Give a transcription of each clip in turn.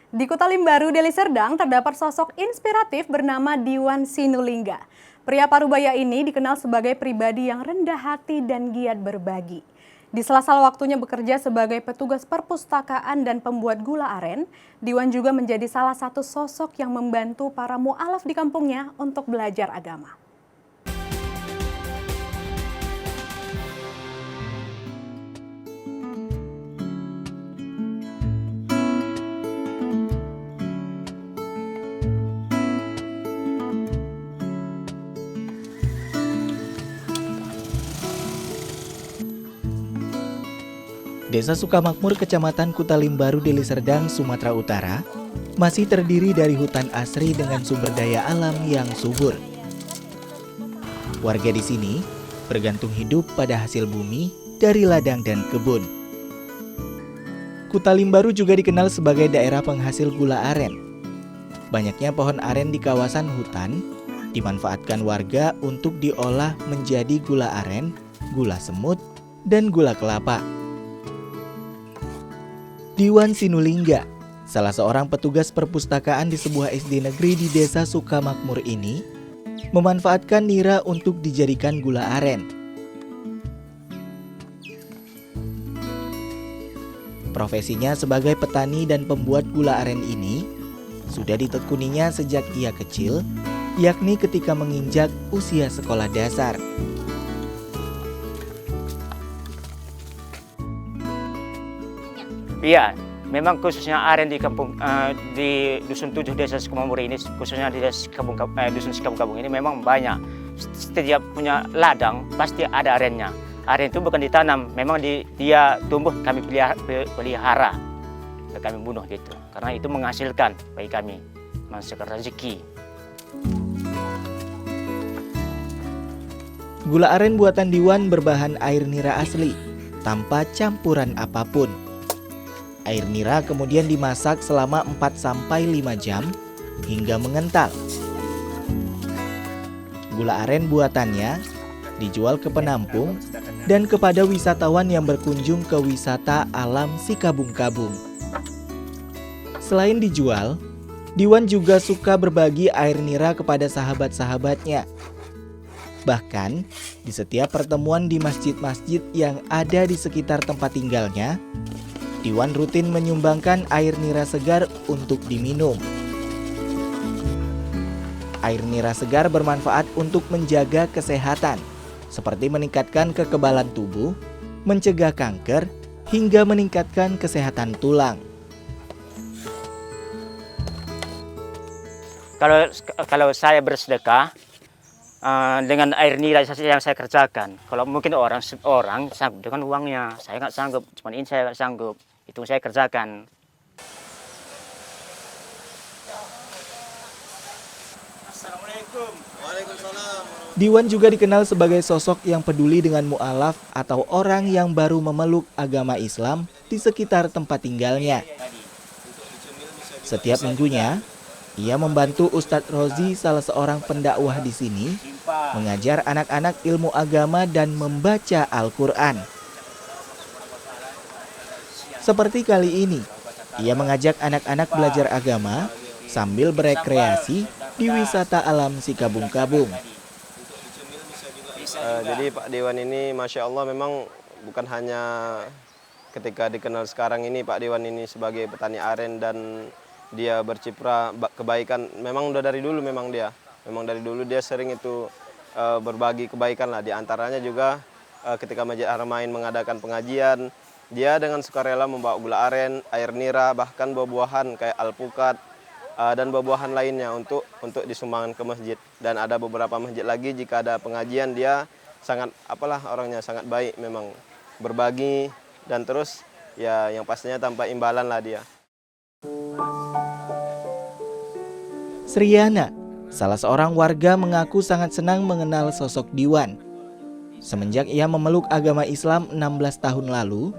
Di Kota Limbaru, Deli Serdang, terdapat sosok inspiratif bernama Diwan Sinulingga. Pria parubaya ini dikenal sebagai pribadi yang rendah hati dan giat berbagi. Di sela-sela waktunya bekerja sebagai petugas perpustakaan dan pembuat gula aren, Diwan juga menjadi salah satu sosok yang membantu para mu'alaf di kampungnya untuk belajar agama. Desa Sukamakmur, Kecamatan Kuta Limbaru, Deli Serdang, Sumatera Utara, masih terdiri dari hutan asri dengan sumber daya alam yang subur. Warga di sini bergantung hidup pada hasil bumi dari ladang dan kebun. Kuta Limbaru juga dikenal sebagai daerah penghasil gula aren. Banyaknya pohon aren di kawasan hutan dimanfaatkan warga untuk diolah menjadi gula aren, gula semut, dan gula kelapa. Diwan Sinulingga, salah seorang petugas perpustakaan di sebuah SD negeri di Desa Sukamakmur ini, memanfaatkan nira untuk dijadikan gula aren. Profesinya sebagai petani dan pembuat gula aren ini sudah ditekuninya sejak ia kecil, yakni ketika menginjak usia sekolah dasar. Iya, memang khususnya aren di kampung di Dusun 7 Desa Sukamakmur ini, khususnya di Dusun Sikabung ini memang banyak. Setiap punya ladang pasti ada arennya. Aren itu bukan ditanam, memang dia tumbuh kami pelihara, kami bunuh gitu. Karena itu menghasilkan bagi kami, menghasilkan rezeki. Gula aren buatan Diwan berbahan air nira asli, tanpa campuran apapun. Air nira kemudian dimasak selama 4-5 jam hingga mengental. Gula aren buatannya dijual ke penampung dan kepada wisatawan yang berkunjung ke wisata alam Sikabung-Kabung. Selain dijual, Diwan juga suka berbagi air nira kepada sahabat-sahabatnya. Bahkan, di setiap pertemuan di masjid-masjid yang ada di sekitar tempat tinggalnya, Diwan rutin menyumbangkan air nira segar untuk diminum. Air nira segar bermanfaat untuk menjaga kesehatan, seperti meningkatkan kekebalan tubuh, mencegah kanker, hingga meningkatkan kesehatan tulang. Kalau saya bersedekah dengan air nira yang saya kerjakan, kalau mungkin orang sanggup dengan uangnya, saya nggak sanggup, cuma ini saya nggak sanggup. Itu saya kerjakan. Assalamualaikum. Waalaikumsalam. Diwan juga dikenal sebagai sosok yang peduli dengan mu'alaf atau orang yang baru memeluk agama Islam di sekitar tempat tinggalnya. Setiap minggunya, ia membantu Ustadz Rozi, salah seorang pendakwah di sini, mengajar anak-anak ilmu agama dan membaca Al-Quran. Seperti kali ini, ia mengajak anak-anak belajar agama sambil berekreasi di wisata alam Sikabung-Kabung. Jadi Pak Diwan ini Masya Allah memang bukan hanya ketika dikenal sekarang ini Pak Diwan ini sebagai petani aren dan dia bercipra kebaikan. Memang udah dari dulu memang dari dulu dia sering itu berbagi kebaikan lah. Di antaranya juga ketika Masjid Haramain mengadakan pengajian, dia dengan sukarela membawa gula aren, air nira, bahkan buah-buahan kayak alpukat dan buah-buahan lainnya untuk disumbangkan ke masjid. Dan ada beberapa masjid lagi jika ada pengajian dia sangat orangnya sangat baik, memang berbagi dan terus ya yang pastinya tanpa imbalan lah dia. Sriana, salah seorang warga, mengaku sangat senang mengenal sosok Diwan. Semenjak ia memeluk agama Islam 16 tahun lalu,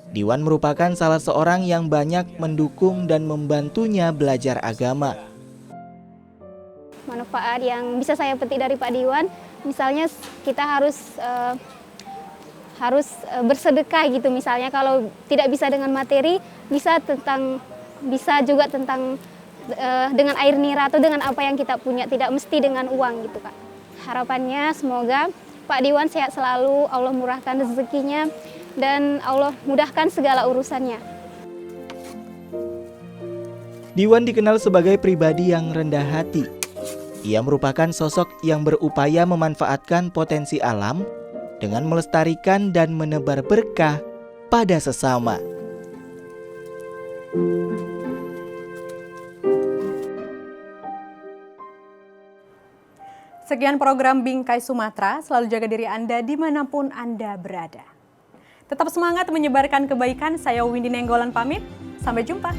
Diwan merupakan salah seorang yang banyak mendukung dan membantunya belajar agama. Manfaat yang bisa saya petik dari Pak Diwan, misalnya kita harus bersedekah gitu. Misalnya kalau tidak bisa dengan materi, bisa tentang bisa juga tentang dengan air nira atau dengan apa yang kita punya, tidak mesti dengan uang gitu Kak. Harapannya semoga Pak Diwan sehat selalu, Allah murahkan rezekinya, dan Allah mudahkan segala urusannya. Diwan dikenal sebagai pribadi yang rendah hati. Ia merupakan sosok yang berupaya memanfaatkan potensi alam dengan melestarikan dan menebar berkah pada sesama. Sekian program Bingkai Sumatera, selalu jaga diri Anda dimanapun Anda berada. Tetap semangat menyebarkan kebaikan, saya Windy Nenggolan pamit, sampai jumpa.